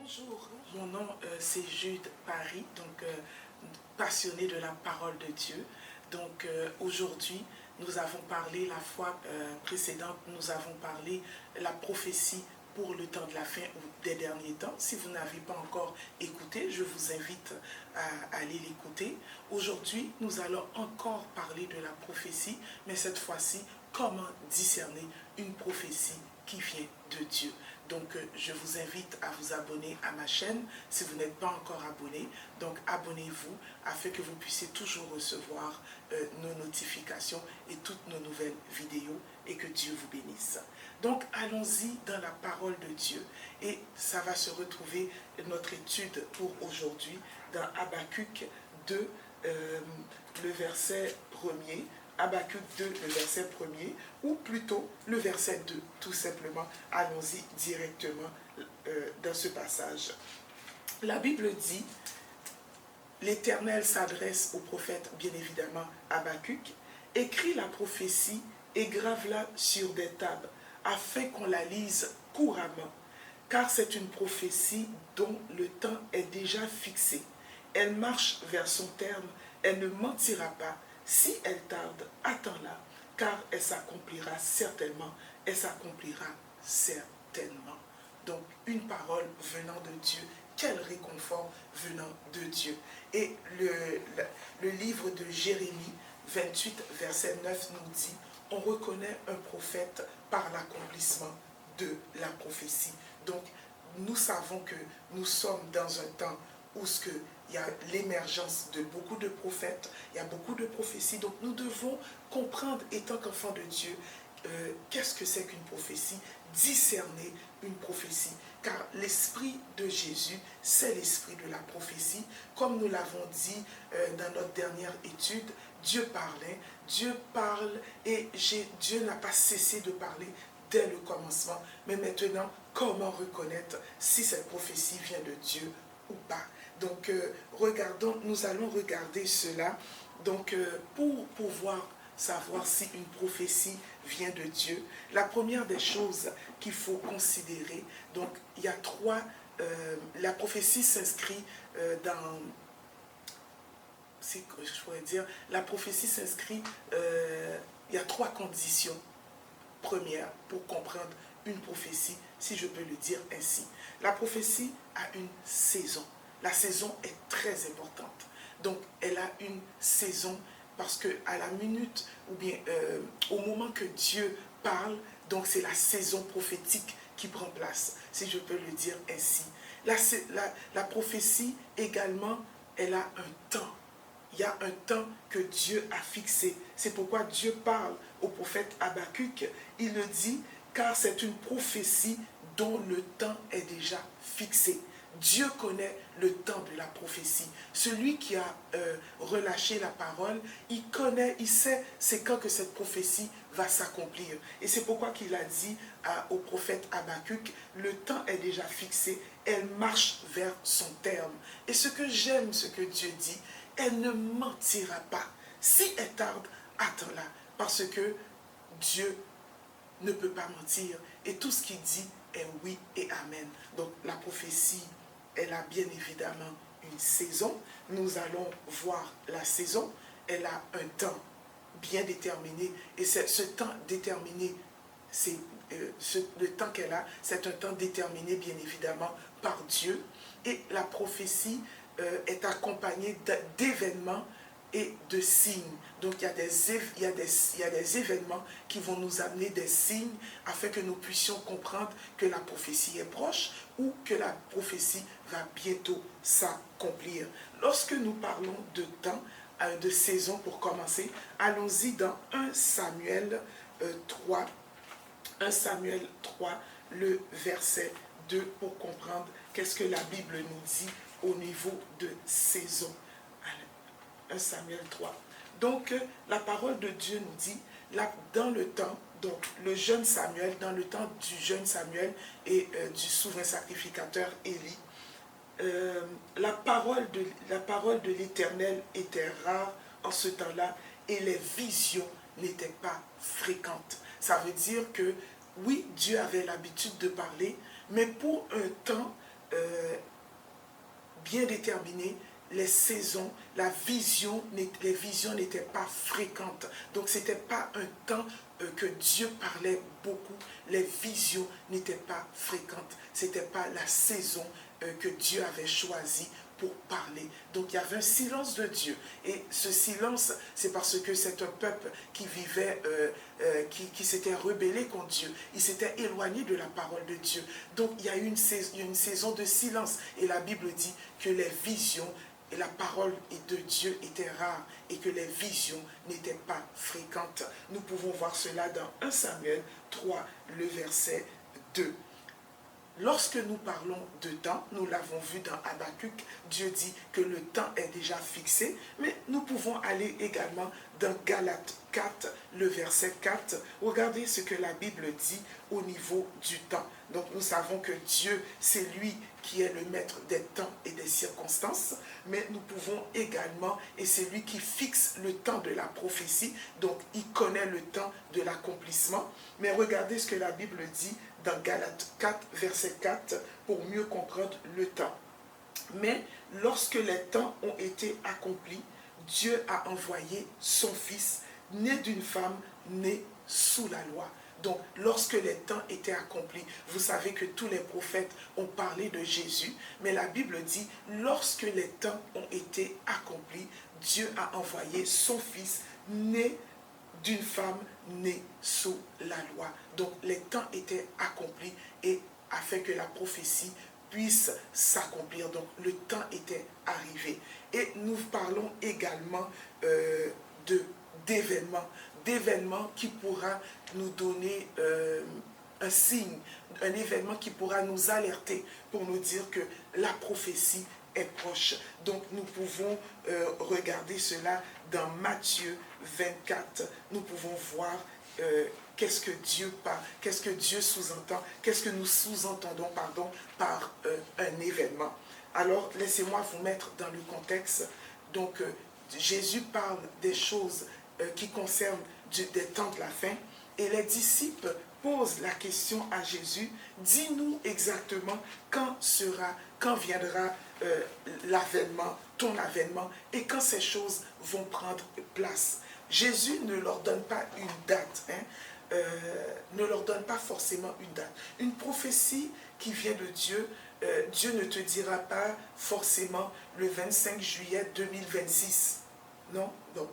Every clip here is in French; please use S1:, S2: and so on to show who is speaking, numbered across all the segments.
S1: Bonjour, mon nom c'est Jude Paris, donc passionnée de la parole de Dieu. Donc aujourd'hui, nous avons parlé, la fois précédente, nous avons parlé la prophétie pour le temps de la fin ou des derniers temps. Si vous n'avez pas encore écouté, je vous invite à aller l'écouter. Aujourd'hui, nous allons encore parler de la prophétie, mais cette fois-ci, comment discerner une prophétie qui vient de Dieu. Donc, je vous invite à vous abonner à ma chaîne si vous n'êtes pas encore abonné. Donc, abonnez-vous afin que vous puissiez toujours recevoir nos notifications et toutes nos nouvelles vidéos et que Dieu vous bénisse. Donc, allons-y dans la parole de Dieu et ça va se retrouver notre étude pour aujourd'hui dans Habakkuk 2, le verset 1er. Habakkuk 2, le verset 1er, ou plutôt le verset 2, tout simplement. Allons-y directement dans ce passage. La Bible dit, l'Éternel s'adresse au prophète, bien évidemment, Habakkuk, écris la prophétie et grave-la sur des tables, afin qu'on la lise couramment, car c'est une prophétie dont le temps est déjà fixé. Elle marche vers son terme, elle ne mentira pas. Si elle tarde, attends-la, car elle s'accomplira certainement. Elle s'accomplira certainement. Donc, une parole venant de Dieu. Quel réconfort venant de Dieu. Et le livre de Jérémie 28, verset 9 nous dit, on reconnaît un prophète par l'accomplissement de la prophétie. Donc, nous savons que nous sommes dans un temps où il y a l'émergence de beaucoup de prophètes, il y a beaucoup de prophéties. Donc nous devons comprendre, étant qu'enfants de Dieu, qu'est-ce que c'est qu'une prophétie, discerner une prophétie. Car l'esprit de Jésus, c'est l'esprit de la prophétie. Comme nous l'avons dit dans notre dernière étude, Dieu parlait, Dieu parle et Dieu n'a pas cessé de parler dès le commencement. Mais maintenant, comment reconnaître si cette prophétie vient de Dieu ou pas? Donc, nous allons regarder cela. Donc, pour pouvoir savoir si une prophétie vient de Dieu, la première des choses qu'il faut considérer, donc, il y a trois, la prophétie s'inscrit dans, je pourrais dire, la prophétie s'inscrit, il y a trois conditions premières pour comprendre une prophétie, si je peux le dire ainsi. La prophétie a une saison. La saison est très importante. Donc, elle a une saison parce qu'à la minute ou bien au moment que Dieu parle, donc c'est la saison prophétique qui prend place, si je peux le dire ainsi. La prophétie également, elle a un temps. Il y a un temps que Dieu a fixé. C'est pourquoi Dieu parle au prophète Habakkuk. Il le dit, car c'est une prophétie dont le temps est déjà fixé. Dieu connaît le temps de la prophétie. Celui qui a relâché la parole, il connaît, il sait c'est quand que cette prophétie va s'accomplir. Et c'est pourquoi qu'il a dit au prophète Habakkuk, le temps est déjà fixé, elle marche vers son terme. Et ce que j'aime, ce que Dieu dit, elle ne mentira pas. Si elle tarde, attends-la. Parce que Dieu ne peut pas mentir. Et tout ce qu'il dit est oui et amen. Donc la prophétie, elle a bien évidemment une saison. Nous allons voir la saison. Elle a un temps bien déterminé. Et ce temps déterminé, le temps qu'elle a, c'est un temps déterminé bien évidemment par Dieu. Et la prophétie est accompagnée d'événements et de signes. Donc il y a des événements qui vont nous amener des signes afin que nous puissions comprendre que la prophétie est proche ou que la prophétie va bientôt s'accomplir. Lorsque nous parlons de temps, de saison pour commencer, allons-y dans 1 Samuel 3. 1 Samuel 3, le verset 2 pour comprendre qu'est-ce que la Bible nous dit au niveau de saison. 1 Samuel 3. Donc, la parole de Dieu nous dit, là, dans le temps, donc le jeune Samuel, dans le temps du jeune Samuel et du souverain sacrificateur Élie, la parole de l'Éternel était rare en ce temps-là et les visions n'étaient pas fréquentes. Ça veut dire que, oui, Dieu avait l'habitude de parler, mais pour un temps bien déterminé, les saisons, les visions n'étaient pas fréquentes. Donc, ce n'était pas un temps que Dieu parlait beaucoup. Les visions n'étaient pas fréquentes. Ce n'était pas la saison que Dieu avait choisie pour parler. Donc, il y avait un silence de Dieu. Et ce silence, c'est parce que c'est un peuple qui vivait, qui s'était rebellé contre Dieu. Il s'était éloigné de la parole de Dieu. Donc, il y a eu une saison de silence. Et la Bible dit que les visions et la parole de Dieu était rare et que les visions n'étaient pas fréquentes. Nous pouvons voir cela dans 1 Samuel 3, le verset 2. Lorsque nous parlons de temps, nous l'avons vu dans Habakkuk, Dieu dit que le temps est déjà fixé, mais nous pouvons aller également dans Galates 4, le verset 4. Regardez ce que la Bible dit au niveau du temps. Donc nous savons que Dieu, c'est lui qui est le maître des temps et des circonstances, mais nous pouvons également, et c'est lui qui fixe le temps de la prophétie, donc il connaît le temps de l'accomplissement. Mais regardez ce que la Bible dit dans Galates 4, verset 4, pour mieux comprendre le temps. Mais lorsque les temps ont été accomplis, Dieu a envoyé son Fils, né d'une femme, né sous la loi. Donc, lorsque les temps étaient accomplis, vous savez que tous les prophètes ont parlé de Jésus, mais la Bible dit, lorsque les temps ont été accomplis, Dieu a envoyé son Fils, né d'une femme née sous la loi. Donc les temps étaient accomplis et afin que la prophétie puisse s'accomplir. Donc le temps était arrivé. Et nous parlons également d'événements qui pourra nous donner un signe, un événement qui pourra nous alerter pour nous dire que la prophétie est proche. Donc nous pouvons regarder cela dans Matthieu 24. Nous pouvons voir qu'est-ce que Dieu parle, qu'est-ce que Dieu sous-entend, qu'est-ce que nous sous-entendons par un événement. Alors laissez-moi vous mettre dans le contexte. Donc Jésus parle des choses qui concernent des temps de la fin et les disciples posent la question à Jésus, dis-nous exactement quand viendra l'avènement, ton avènement, et quand ces choses vont prendre place. Jésus ne leur donne pas une date, ne leur donne pas forcément une date. Une prophétie qui vient de Dieu, Dieu ne te dira pas forcément le 25 juillet 2026. Non? Donc,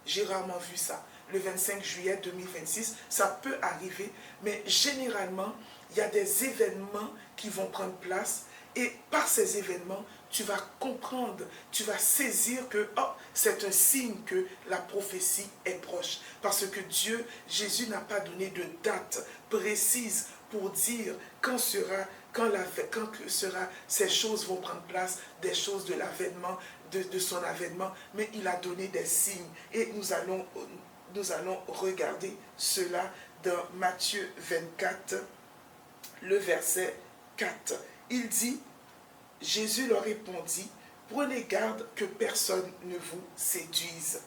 S1: j'ai rarement vu ça. Le 25 juillet 2026, ça peut arriver, mais généralement, il y a des événements qui vont prendre place et par ces événements, tu vas comprendre, tu vas saisir que c'est un signe que la prophétie est proche. Parce que Jésus n'a pas donné de date précise pour dire quand ces choses vont prendre place, des choses de l'avènement, de son avènement, mais il a donné des signes. Et nous allons regarder cela dans Matthieu 24, le verset 4. Il dit, Jésus leur répondit, prenez garde que personne ne vous séduise,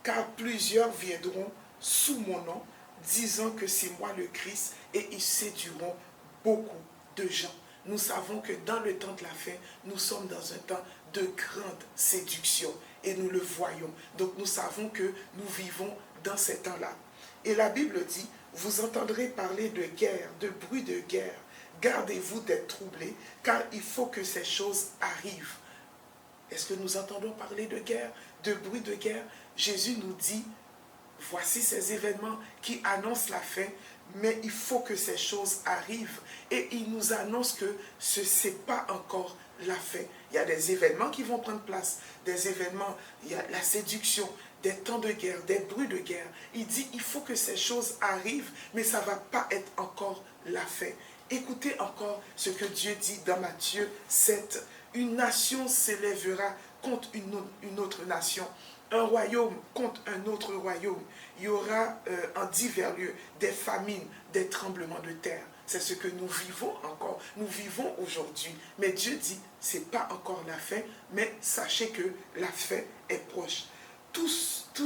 S1: car plusieurs viendront sous mon nom, disant que c'est moi le Christ, et ils séduiront beaucoup de gens. Nous savons que dans le temps de la fin, nous sommes dans un temps de grande séduction, et nous le voyons. Donc nous savons que nous vivons dans ces temps-là. Et la Bible dit, vous entendrez parler de guerre, de bruit de guerre. Gardez-vous d'être troublés, car il faut que ces choses arrivent. Est-ce que nous entendons parler de guerre, de bruit de guerre? Jésus nous dit, voici ces événements qui annoncent la fin, mais il faut que ces choses arrivent. Et il nous annonce que ce n'est pas encore la fin. Il y a des événements qui vont prendre place, des événements, il y a la séduction, des temps de guerre, des bruits de guerre. Il dit, il faut que ces choses arrivent, mais ça ne va pas être encore la fin. Écoutez encore ce que Dieu dit dans Matthieu 7. Une nation s'élèvera contre une autre nation. Un royaume contre un autre royaume. Il y aura en divers lieux des famines, des tremblements de terre. C'est ce que nous vivons encore. Nous vivons aujourd'hui. Mais Dieu dit, ce n'est pas encore la fin, mais sachez que la fin est proche. Tout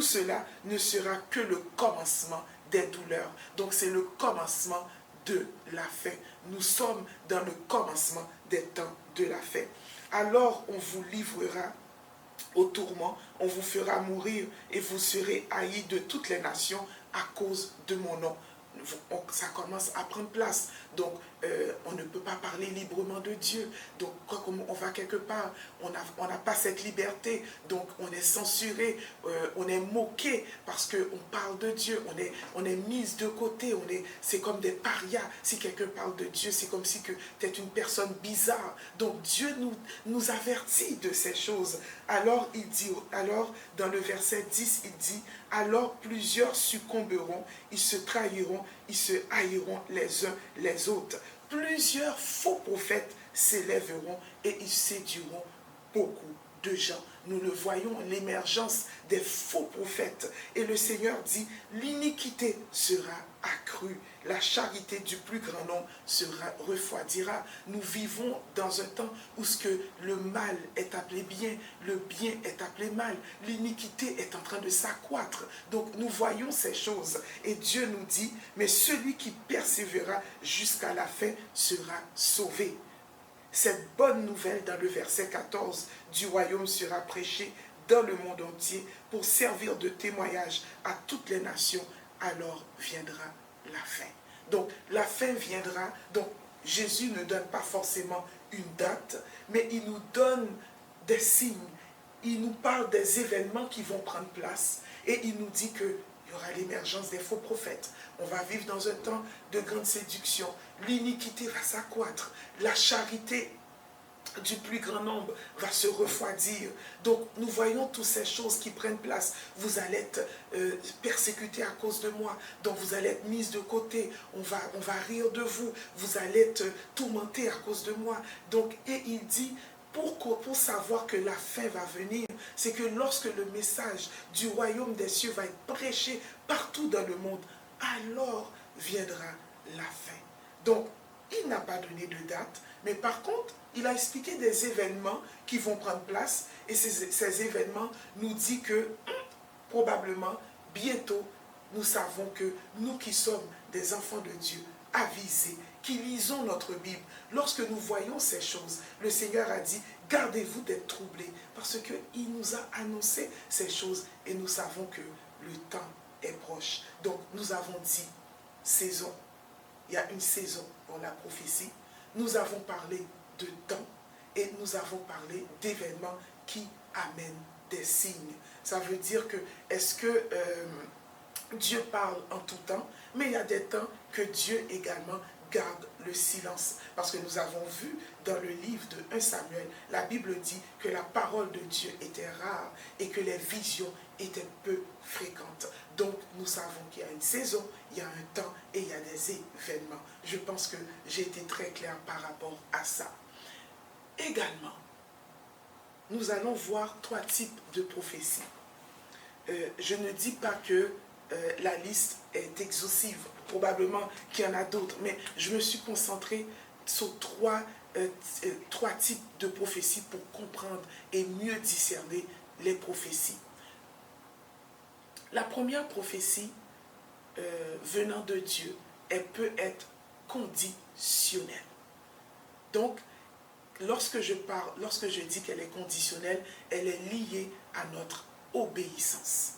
S1: cela ne sera que le commencement des douleurs. Donc c'est le commencement de la fin. Nous sommes dans le commencement des temps de la fin. Alors on vous livrera au tourment, on vous fera mourir et vous serez haïs de toutes les nations à cause de mon nom. Ça commence à prendre place. Donc, on ne peut pas parler librement de Dieu. Donc, quand on va quelque part, on n'a pas cette liberté. Donc, on est censuré, on est moqué parce qu'on parle de Dieu. On est mis de côté. C'est comme des parias. Si quelqu'un parle de Dieu, c'est comme si tu es une personne bizarre. Donc, Dieu nous avertit de ces choses. Alors, dans le verset 10, il dit, alors plusieurs succomberont, ils se trahiront, ils se haïront les uns les autres. Plusieurs faux prophètes s'élèveront et ils séduiront beaucoup de gens. Nous le voyons, l'émergence des faux prophètes. Et le Seigneur dit, l'iniquité sera accrue, la charité du plus grand nombre refroidira. Nous vivons dans un temps où ce que le mal est appelé bien, le bien est appelé mal. L'iniquité est en train de s'accroître. Donc nous voyons ces choses. Et Dieu nous dit, mais celui qui persévérera jusqu'à la fin sera sauvé. Cette bonne nouvelle dans le verset 14 du royaume sera prêchée dans le monde entier pour servir de témoignage à toutes les nations. Alors viendra la fin. Donc la fin viendra. Donc Jésus ne donne pas forcément une date, mais il nous donne des signes. Il nous parle des événements qui vont prendre place et il nous dit qu'il y aura l'émergence des faux prophètes. On va vivre dans un temps de grande séduction. L'iniquité va s'accroître. La charité du plus grand nombre va se refroidir. Donc nous voyons toutes ces choses qui prennent place. Vous allez être persécutés à cause de moi. Donc vous allez être mis de côté. On va rire de vous. Vous allez être tourmentés à cause de moi. Donc, et il dit, pour savoir que la fin va venir, c'est que lorsque le message du royaume des cieux va être prêché partout dans le monde, alors viendra la fin. Donc, il n'a pas donné de date, mais par contre, il a expliqué des événements qui vont prendre place, et ces événements nous disent que, probablement, bientôt, nous savons que nous qui sommes des enfants de Dieu, avisés, qui lisons notre Bible, lorsque nous voyons ces choses, le Seigneur a dit, gardez-vous d'être troublés, parce qu'il nous a annoncé ces choses, et nous savons que le temps est proche. Donc, nous avons dit, saison, il y a une saison pour la prophétie, nous avons parlé de temps, et nous avons parlé d'événements qui amènent des signes. Ça veut dire que, est-ce que Dieu parle en tout temps, mais il y a des temps que Dieu également garde le silence. Parce que nous avons vu dans le livre de 1 Samuel, la Bible dit que la parole de Dieu était rare et que les visions étaient peu fréquentes. Donc nous savons qu'il y a une saison, il y a un temps et il y a des événements. Je pense que j'ai été très clair par rapport à ça. Également, nous allons voir 3 types de prophéties. Je ne dis pas que la liste est exhaustive, probablement qu'il y en a d'autres, mais je me suis concentré sur 3 types de prophéties pour comprendre et mieux discerner les prophéties. La première prophétie venant de Dieu, elle peut être conditionnelle. Donc, lorsque je dis qu'elle est conditionnelle, elle est liée à notre obéissance.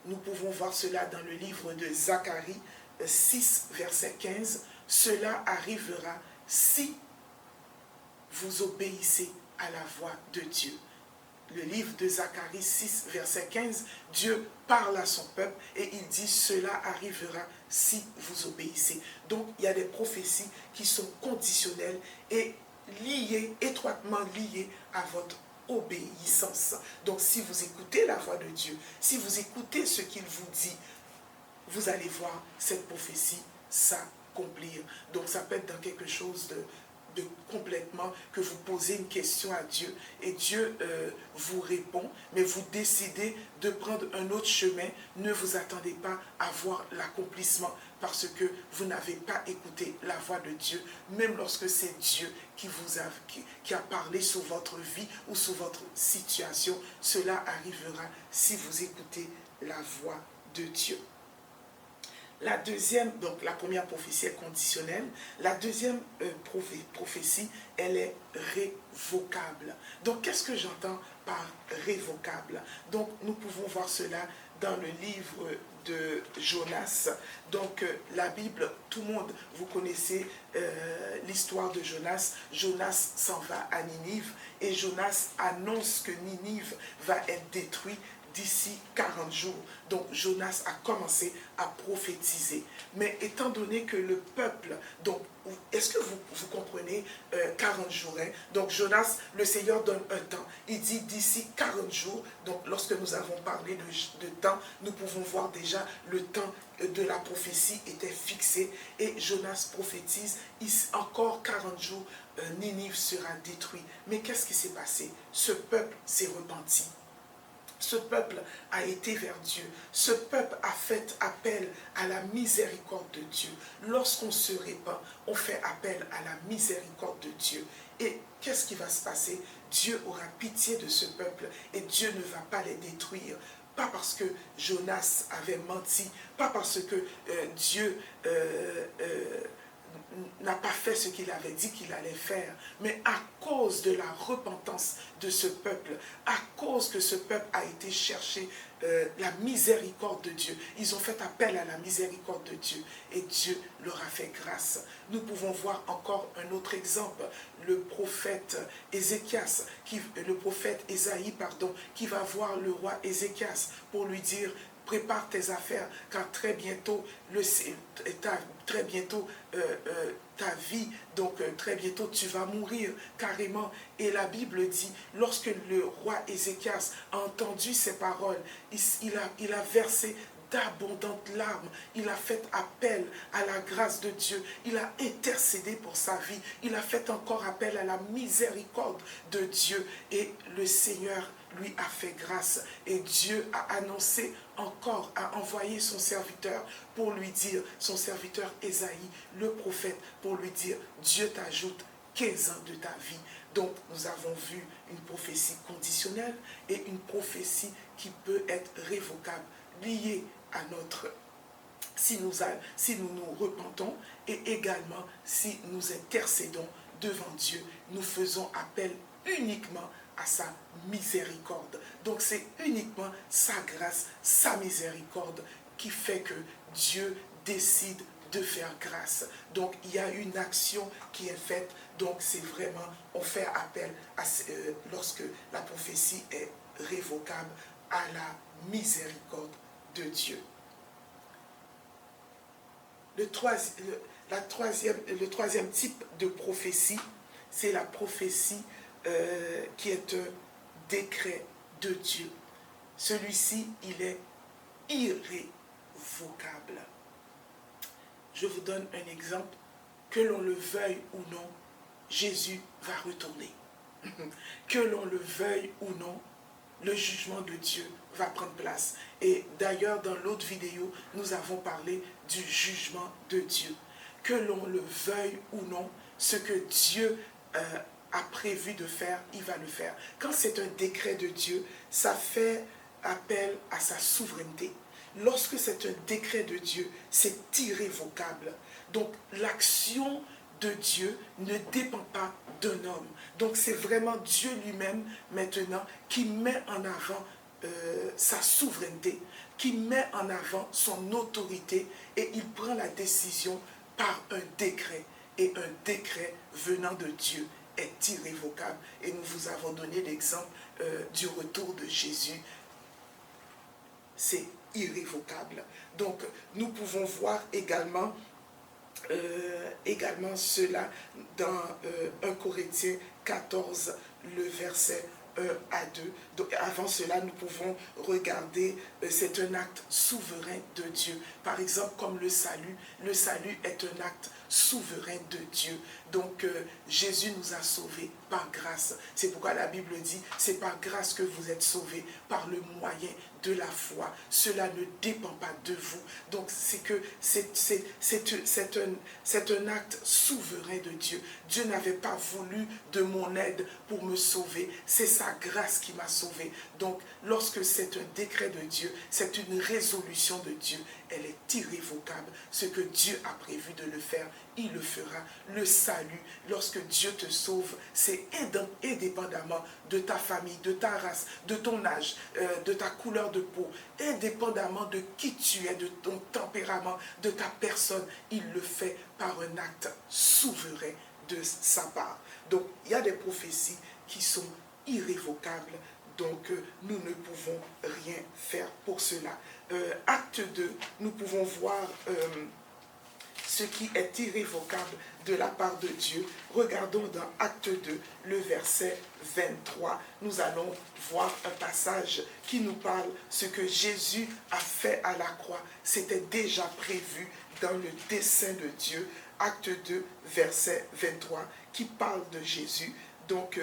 S1: Nous pouvons voir cela dans le livre de Zacharie 6, verset 15. Cela arrivera si vous obéissez à la voix de Dieu. Le livre de Zacharie 6, verset 15, Dieu parle à son peuple et il dit cela arrivera si vous obéissez. Donc il y a des prophéties qui sont conditionnelles et étroitement liées à votre obéissance. Donc si vous écoutez la voix de Dieu, si vous écoutez ce qu'il vous dit, vous allez voir cette prophétie s'accomplir. Donc ça peut être dans quelque chose de complètement, que vous posez une question à Dieu et Dieu vous répond, mais vous décidez de prendre un autre chemin. Ne vous attendez pas à voir l'accomplissement parce que vous n'avez pas écouté la voix de Dieu, même lorsque c'est Dieu qui a parlé sur votre vie ou sur votre situation. Cela arrivera si vous écoutez la voix de Dieu. La deuxième, donc la première prophétie est conditionnelle. La deuxième prophétie, elle est révocable. Donc, qu'est-ce que j'entends par révocable? Donc, nous pouvons voir cela dans le livre de Jonas. Donc, la Bible, tout le monde, vous connaissez l'histoire de Jonas. Jonas s'en va à Ninive et Jonas annonce que Ninive va être détruite d'ici 40 jours. Donc Jonas a commencé à prophétiser. Mais étant donné que le peuple, donc est-ce que vous comprenez 40 jours, hein? Donc Jonas, le Seigneur donne un temps. Il dit d'ici 40 jours, donc lorsque nous avons parlé de temps, nous pouvons voir déjà le temps de la prophétie était fixé et Jonas prophétise, encore 40 jours, Ninive sera détruit. Mais qu'est-ce qui s'est passé? Ce peuple s'est repenti. Ce peuple a été vers Dieu. Ce peuple a fait appel à la miséricorde de Dieu. Lorsqu'on se répand, on fait appel à la miséricorde de Dieu. Et qu'est-ce qui va se passer? Dieu aura pitié de ce peuple et Dieu ne va pas les détruire. Pas parce que Jonas avait menti, pas parce que Dieu n'a pas fait ce qu'il avait dit qu'il allait faire, mais à cause de la repentance de ce peuple, à cause que ce peuple a été chercher la miséricorde de Dieu. Ils ont fait appel à la miséricorde de Dieu et Dieu leur a fait grâce. Nous pouvons voir encore un autre exemple, le prophète Ézéchias, le prophète Ésaïe, qui va voir le roi Ézéchias pour lui dire: prépare tes affaires, car très bientôt, ta vie, donc très bientôt tu vas mourir carrément. Et la Bible dit, lorsque le roi Ézéchias a entendu ces paroles, il a versé d'abondantes larmes, il a fait appel à la grâce de Dieu, il a intercédé pour sa vie, il a fait encore appel à la miséricorde de Dieu et le Seigneur lui a fait grâce et Dieu a annoncé encore, a envoyé son serviteur pour lui dire, son serviteur Ésaïe, le prophète, pour lui dire: Dieu t'ajoute 15 ans de ta vie. Donc nous avons vu une prophétie conditionnelle et une prophétie qui peut être révocable, liée à notre, si nous nous repentons et également si nous intercédons devant Dieu, nous faisons appel uniquement à sa miséricorde. Donc c'est uniquement sa grâce, sa miséricorde qui fait que Dieu décide de faire grâce. Donc il y a une action qui est faite, donc c'est vraiment, on fait appel à, lorsque la prophétie est révocable, à la miséricorde de Dieu. Le troisième type de prophétie, c'est la prophétie qui est un décret de Dieu. Celui-ci, il est irrévocable. Je vous donne un exemple. Que l'on le veuille ou non, Jésus va retourner. Que l'on le veuille ou non, le jugement de Dieu va prendre place. Et d'ailleurs, dans l'autre vidéo, nous avons parlé du jugement de Dieu. Que l'on le veuille ou non, ce que Dieu a prévu de faire, il va le faire. Quand c'est un décret de Dieu, ça fait appel à sa souveraineté. Lorsque c'est un décret de Dieu, c'est irrévocable. Donc l'action de Dieu ne dépend pas d'un homme. Donc c'est vraiment Dieu lui-même maintenant qui met en avant sa souveraineté, qui met en avant son autorité et il prend la décision par un décret. Et un décret venant de Dieu est irrévocable. Et nous vous avons donné l'exemple du retour de Jésus. C'est irrévocable. Donc nous pouvons voir également cela dans 1 Corinthiens 14, le verset 1 à 2. Donc, avant cela, nous pouvons regarder, c'est un acte souverain de Dieu. Par exemple, comme le salut est un acte souverain de Dieu. Donc Jésus nous a sauvés par grâce. C'est pourquoi la Bible dit, c'est par grâce que vous êtes sauvés, par le moyen de la foi. Cela ne dépend pas de vous. Donc c'est un acte souverain de Dieu. Dieu n'avait pas voulu de mon aide pour me sauver. C'est sa grâce qui m'a sauvé. Donc lorsque c'est un décret de Dieu, c'est une résolution de Dieu, elle est irrévocable. Ce que Dieu a prévu de le faire, il le fera. Le salut, lorsque Dieu te sauve, c'est indépendamment de ta famille, de ta race, de ton âge, de ta couleur de peau, indépendamment de qui tu es, de ton tempérament, de ta personne, il le fait par un acte souverain de sa part. Donc, il y a des prophéties qui sont irrévocables, donc nous ne pouvons rien faire pour cela. Acte 2, nous pouvons voir ce qui est irrévocable de la part de Dieu. Regardons dans Acte 2, le verset 23. Nous allons voir un passage qui nous parle ce que Jésus a fait à la croix. C'était déjà prévu dans le dessein de Dieu. Acte 2, verset 23, qui parle de Jésus. Donc,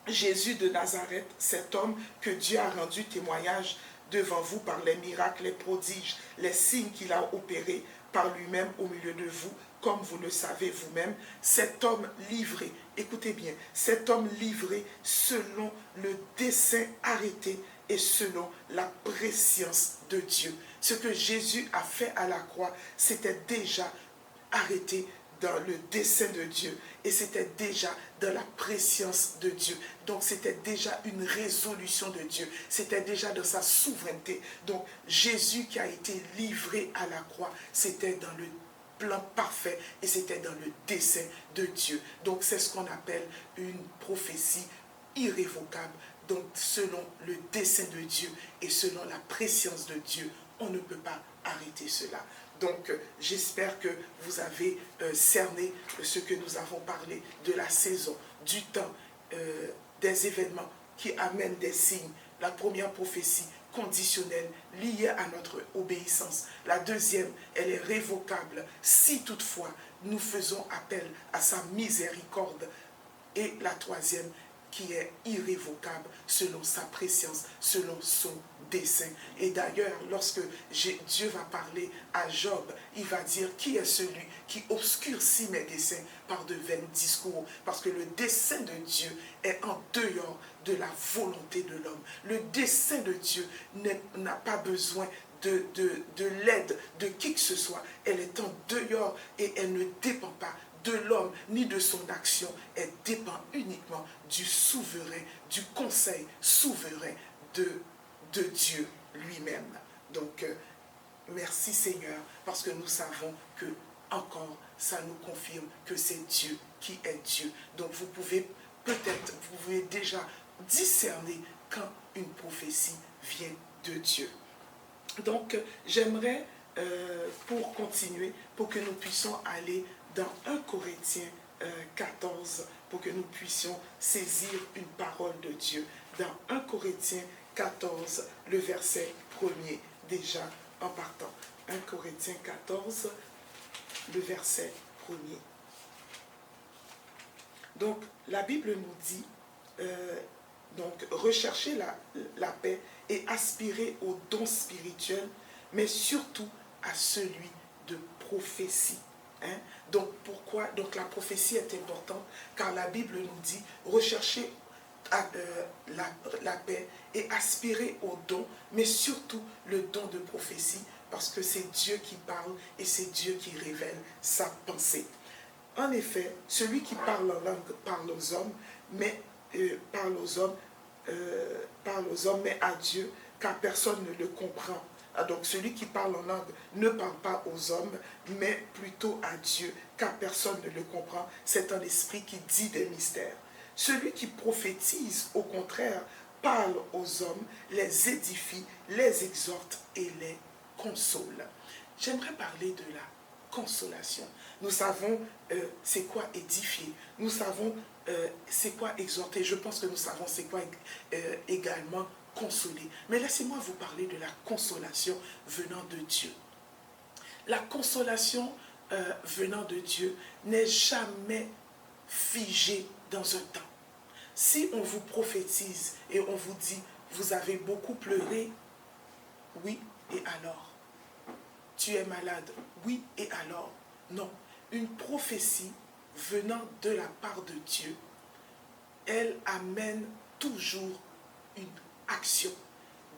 S1: Jésus de Nazareth, cet homme que Dieu a rendu témoignage devant vous par les miracles, les prodiges, les signes qu'il a opérés par lui-même au milieu de vous, comme vous le savez vous-même, cet homme livré, écoutez bien, cet homme livré selon le dessein arrêté et selon la prescience de Dieu. Ce que Jésus a fait à la croix, c'était déjà arrêté dans le dessein de Dieu et c'était déjà dans la prescience de Dieu. Donc c'était déjà une résolution de Dieu, c'était déjà dans sa souveraineté. Donc Jésus qui a été livré à la croix, c'était dans le plan parfait et c'était dans le dessein de Dieu. Donc c'est ce qu'on appelle une prophétie irrévocable. Donc selon le dessein de Dieu et selon la prescience de Dieu, on ne peut pas arrêter cela. Donc, j'espère que vous avez cerné ce que nous avons parlé de la saison, du temps, des événements qui amènent des signes. La première prophétie conditionnelle liée à notre obéissance. La deuxième, elle est révocable si toutefois nous faisons appel à sa miséricorde. Et la troisième, qui est irrévocable selon sa préscience, selon son dessein. Et d'ailleurs, lorsque Dieu va parler à Job, il va dire qui est celui qui obscurcit mes desseins par de vains discours. Parce que le dessein de Dieu est en dehors de la volonté de l'homme. Le dessein de Dieu n'a pas besoin de l'aide de qui que ce soit. Elle est en dehors et elle ne dépend pas de l'homme ni de son action. Elle dépend uniquement du souverain, du conseil souverain de Dieu lui-même. Donc, merci Seigneur, parce que nous savons que, encore, ça nous confirme que c'est Dieu qui est Dieu. Donc, vous pouvez déjà discerner quand une prophétie vient de Dieu. Donc, j'aimerais, pour continuer, pour que nous puissions aller dans 1 Corinthiens 14, pour que nous puissions saisir une parole de Dieu. Dans 1 Corinthiens 14, le verset 1er, déjà en partant. 1 Corinthiens 14, le verset 1er. Donc, la Bible nous dit, donc, rechercher la paix et aspirer aux dons spirituels, mais surtout à celui de prophétie. Hein? Donc, pourquoi? Donc, la prophétie est importante, car la Bible nous dit, rechercher la paix et aspirer aux dons, mais surtout le don de prophétie, parce que c'est Dieu qui parle et c'est Dieu qui révèle sa pensée. En effet, celui qui parle en langue parle aux hommes, mais mais à Dieu, car personne ne le comprend. Donc celui qui parle en langue ne parle pas aux hommes, mais plutôt à Dieu, car personne ne le comprend. C'est un esprit qui dit des mystères. Celui qui prophétise, au contraire, parle aux hommes, les édifie, les exhorte et les console. J'aimerais parler de la consolation. Nous savons c'est quoi édifier. Nous savons c'est quoi exhorter. Je pense que nous savons c'est quoi également consoler. Mais laissez-moi vous parler de la consolation venant de Dieu. La consolation venant de Dieu n'est jamais figé dans un temps. Si on vous prophétise et on vous dit, vous avez beaucoup pleuré, oui, et alors? Tu es malade, oui, et alors? Non. Une prophétie venant de la part de Dieu, elle amène toujours une action.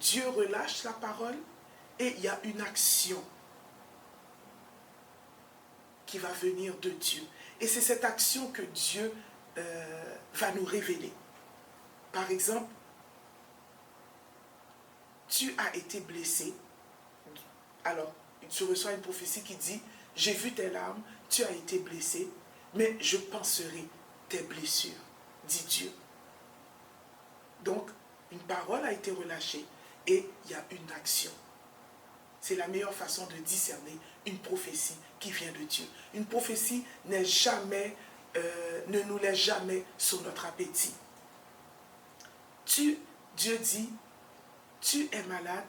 S1: Dieu relâche la parole et il y a une action qui va venir de Dieu. Et c'est cette action que Dieu va nous révéler. Par exemple, tu as été blessé. Alors, tu reçois une prophétie qui dit, j'ai vu tes larmes, tu as été blessé, mais je panserai tes blessures, dit Dieu. Donc, une parole a été relâchée et il y a une action. C'est la meilleure façon de discerner une prophétie qui vient de Dieu. Une prophétie ne nous laisse jamais sur notre appétit. Dieu dit, tu es malade,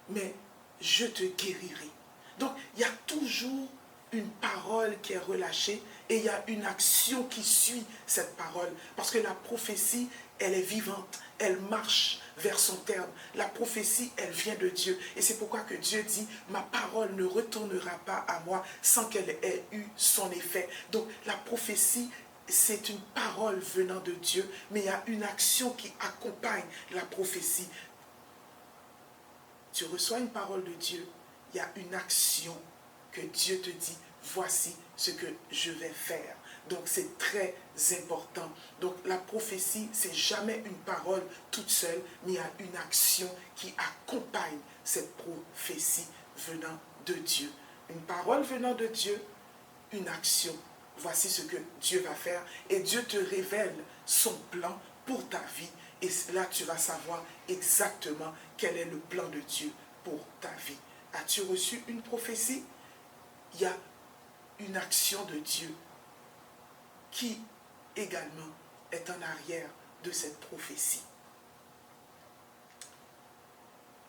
S1: mais je te guérirai. Donc, il y a toujours une parole qui est relâchée et il y a une action qui suit cette parole. Parce que la prophétie, elle est vivante, elle marche vers son terme. La prophétie, elle vient de Dieu. Et c'est pourquoi que Dieu dit, ma parole ne retournera pas à moi sans qu'elle ait eu son effet. Donc, la prophétie, c'est une parole venant de Dieu, mais il y a une action qui accompagne la prophétie. Tu reçois une parole de Dieu, il y a une action que Dieu te dit, voici ce que je vais faire. Donc c'est très important. Donc la prophétie, c'est jamais une parole toute seule, mais il y a une action qui accompagne cette prophétie venant de Dieu. Une parole venant de Dieu, une action. Voici ce que Dieu va faire. Et Dieu te révèle son plan pour ta vie. Et là, tu vas savoir exactement quel est le plan de Dieu pour ta vie. As-tu reçu une prophétie? Il y a une action de Dieu qui également est en arrière de cette prophétie.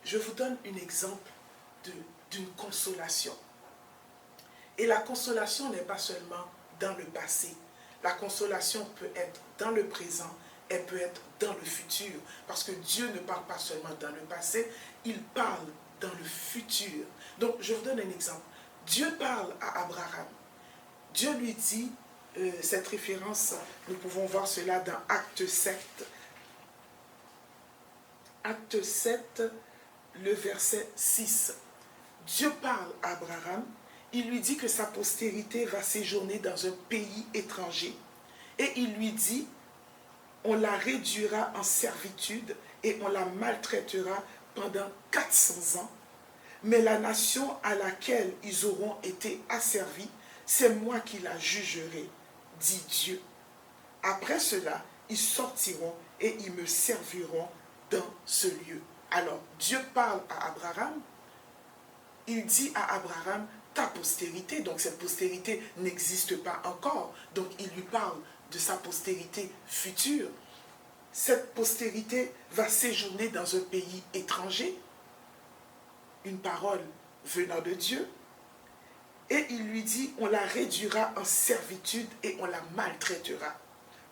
S1: Je vous donne un exemple d'une consolation. Et la consolation n'est pas seulement dans le passé. La consolation peut être dans le présent, elle peut être dans le futur. Parce que Dieu ne parle pas seulement dans le passé, il parle dans le futur. Donc, je vous donne un exemple. Dieu parle à Abraham. Dieu lui dit, cette référence, nous pouvons voir cela dans Acte 7. Acte 7, le verset 6. Dieu parle à Abraham. Il lui dit que sa postérité va séjourner dans un pays étranger. Et il lui dit, on la réduira en servitude et on la maltraitera pendant 400 ans. Mais la nation à laquelle ils auront été asservis, c'est moi qui la jugerai, dit Dieu. Après cela, ils sortiront et ils me serviront dans ce lieu. Alors, Dieu parle à Abraham. Il dit à Abraham, ta postérité, donc cette postérité n'existe pas encore. Donc, il lui parle de sa postérité future. Cette postérité va séjourner dans un pays étranger. Une parole venant de Dieu. Et il lui dit, on la réduira en servitude et on la maltraitera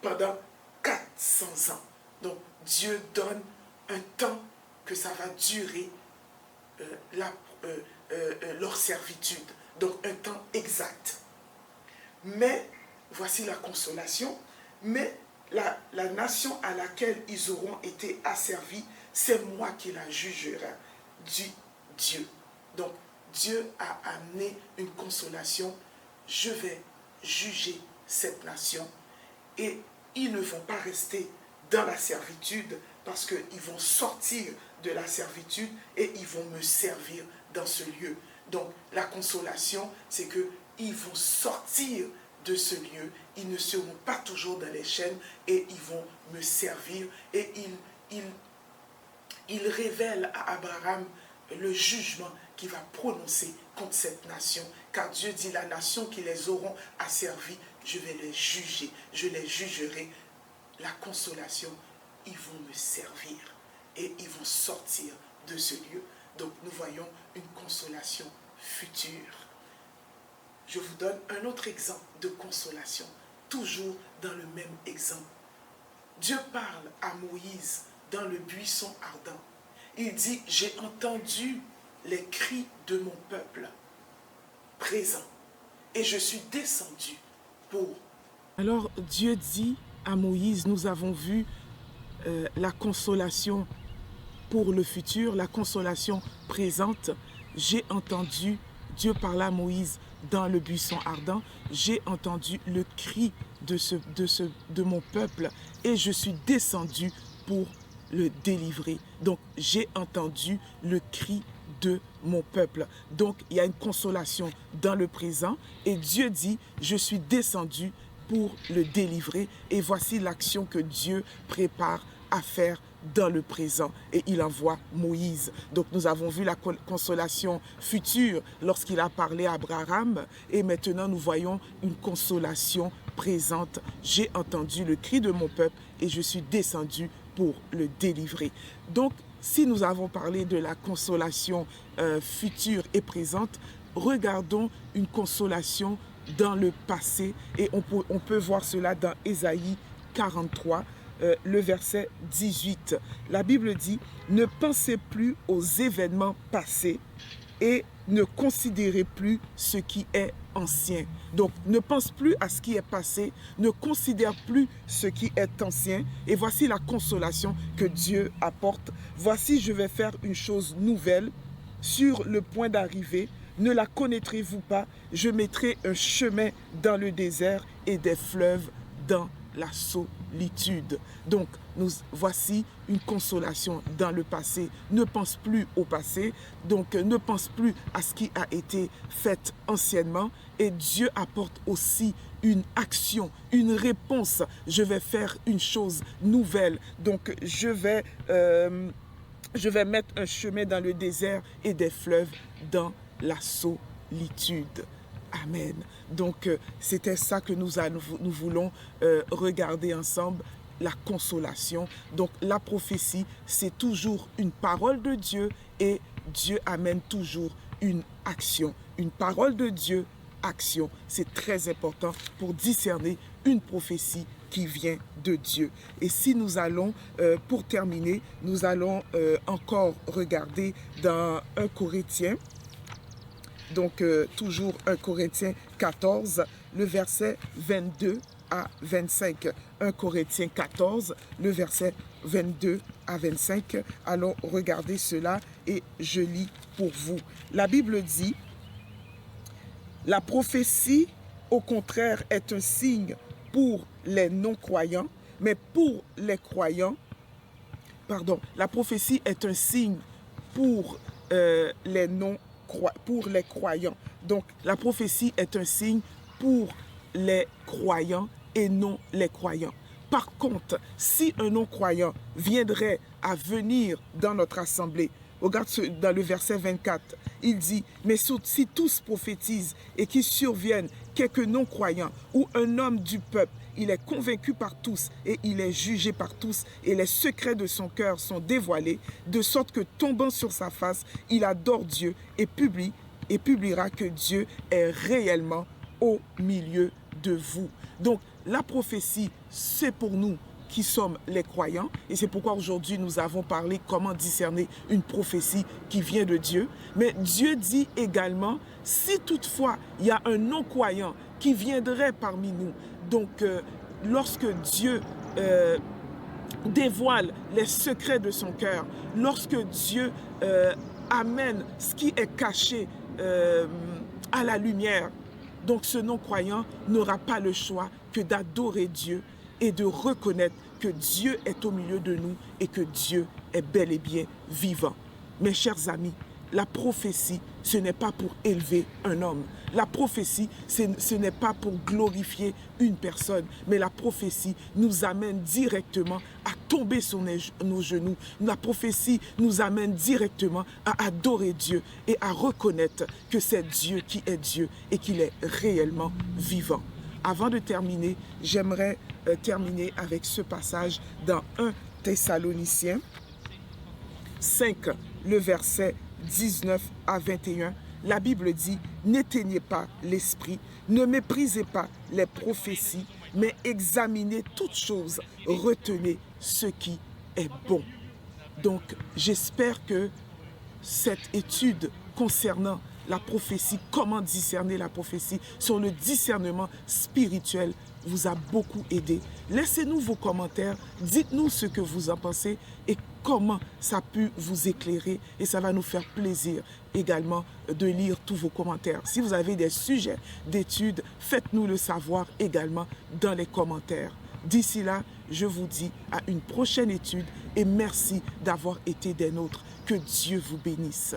S1: pendant 400 ans. Donc, Dieu donne un temps que ça va durer leur servitude. Donc, un temps exact. Mais, voici la consolation, mais la nation à laquelle ils auront été asservis, c'est moi qui la jugerai, dit Dieu. Donc, Dieu a amené une consolation. Je vais juger cette nation. Et ils ne vont pas rester dans la servitude parce qu'ils vont sortir de la servitude et ils vont me servir dans ce lieu. Donc, la consolation, c'est qu'ils vont sortir de ce lieu. Ils ne seront pas toujours dans les chaînes et ils vont me servir. Et il révèle à Abraham le jugement qu'il va prononcer contre cette nation. Car Dieu dit, la nation qui les auront asservis, je vais les juger. Je les jugerai. La consolation, ils vont me servir. Et ils vont sortir de ce lieu. Donc nous voyons une consolation future. Je vous donne un autre exemple de consolation, toujours dans le même exemple. Dieu parle à Moïse dans le buisson ardent. Il dit, j'ai entendu les cris de mon peuple présent et je suis descendu pour... Alors Dieu dit à Moïse, nous avons vu la consolation pour le futur, la consolation présente. J'ai entendu, Dieu parla à Moïse dans le buisson ardent, j'ai entendu le cri de mon peuple et je suis descendu pour le délivrer. Donc, j'ai entendu le cri de mon peuple. Donc, il y a une consolation dans le présent et Dieu dit, je suis descendu pour le délivrer et voici l'action que Dieu prépare à faire dans le présent et il envoie Moïse. Donc nous avons vu la consolation future lorsqu'il a parlé à Abraham et maintenant nous voyons une consolation présente. J'ai entendu le cri de mon peuple et je suis descendu pour le délivrer. Donc si nous avons parlé de la consolation future et présente, regardons une consolation dans le passé et on peut voir cela dans Ésaïe 43. Le verset 18. La Bible dit, ne pensez plus aux événements passés et ne considérez plus ce qui est ancien. Donc, ne pense plus à ce qui est passé, ne considère plus ce qui est ancien. Et voici la consolation que Dieu apporte. Voici, je vais faire une chose nouvelle sur le point d'arriver. Ne la connaîtrez-vous pas? Je mettrai un chemin dans le désert et des fleuves dans la solitude. Donc, voici une consolation dans le passé. Ne pense plus au passé, donc ne pense plus à ce qui a été fait anciennement. Et Dieu apporte aussi une action, une réponse. Je vais faire une chose nouvelle. Donc, je vais mettre un chemin dans le désert et des fleuves dans la solitude. Amen. Donc, c'était ça que nous voulons regarder ensemble, la consolation. Donc, la prophétie, c'est toujours une parole de Dieu et Dieu amène toujours une action. Une parole de Dieu, action. C'est très important pour discerner une prophétie qui vient de Dieu. Et si nous allons, pour terminer, nous allons encore regarder dans 1 Corinthiens. Donc, toujours 1 Corinthiens 14, le verset 22 à 25. 1 Corinthiens 14, le verset 22 à 25. Allons regarder cela et je lis pour vous. La Bible dit, la prophétie, au contraire, est un signe pour les non-croyants, mais pour les croyants, la prophétie est un signe pour les croyants. Donc, la prophétie est un signe pour les croyants et non les croyants. Par contre, si un non-croyant viendrait à venir dans notre assemblée, regarde dans le verset 24, il dit, mais si tous prophétisent et qu'il survienne quelques non-croyants ou un homme du peuple, il est convaincu par tous et il est jugé par tous et les secrets de son cœur sont dévoilés, de sorte que tombant sur sa face, il adore Dieu et publiera que Dieu est réellement au milieu de vous. Donc, la prophétie, c'est pour nous qui sommes les croyants. Et c'est pourquoi aujourd'hui, nous avons parlé comment discerner une prophétie qui vient de Dieu. Mais Dieu dit également, si toutefois, il y a un non-croyant qui viendrait parmi nous, donc lorsque Dieu dévoile les secrets de son cœur, lorsque Dieu amène ce qui est caché à la lumière, donc ce non-croyant n'aura pas le choix que d'adorer Dieu et de reconnaître que Dieu est au milieu de nous et que Dieu est bel et bien vivant. Mes chers amis, la prophétie, ce n'est pas pour élever un homme. La prophétie, ce n'est pas pour glorifier une personne, mais la prophétie nous amène directement à tomber sur nos genoux. La prophétie nous amène directement à adorer Dieu et à reconnaître que c'est Dieu qui est Dieu et qu'il est réellement vivant. Avant de terminer, j'aimerais terminer avec ce passage dans 1 Thessaloniciens 5, le verset 19 à 21. La Bible dit,
S2: n'éteignez pas l'esprit, ne méprisez pas les prophéties, mais examinez toutes choses, retenez ce qui est bon. Donc, j'espère que cette étude concernant la prophétie, comment discerner la prophétie, sur le discernement spirituel, vous a beaucoup aidé. Laissez-nous vos commentaires, dites-nous ce que vous en pensez et comment ça a pu vous éclairer, et ça va nous faire plaisir également de lire tous vos commentaires. Si vous avez des sujets d'études, faites-nous le savoir également dans les commentaires. D'ici là, je vous dis à une prochaine étude et merci d'avoir été des nôtres. Que Dieu vous bénisse.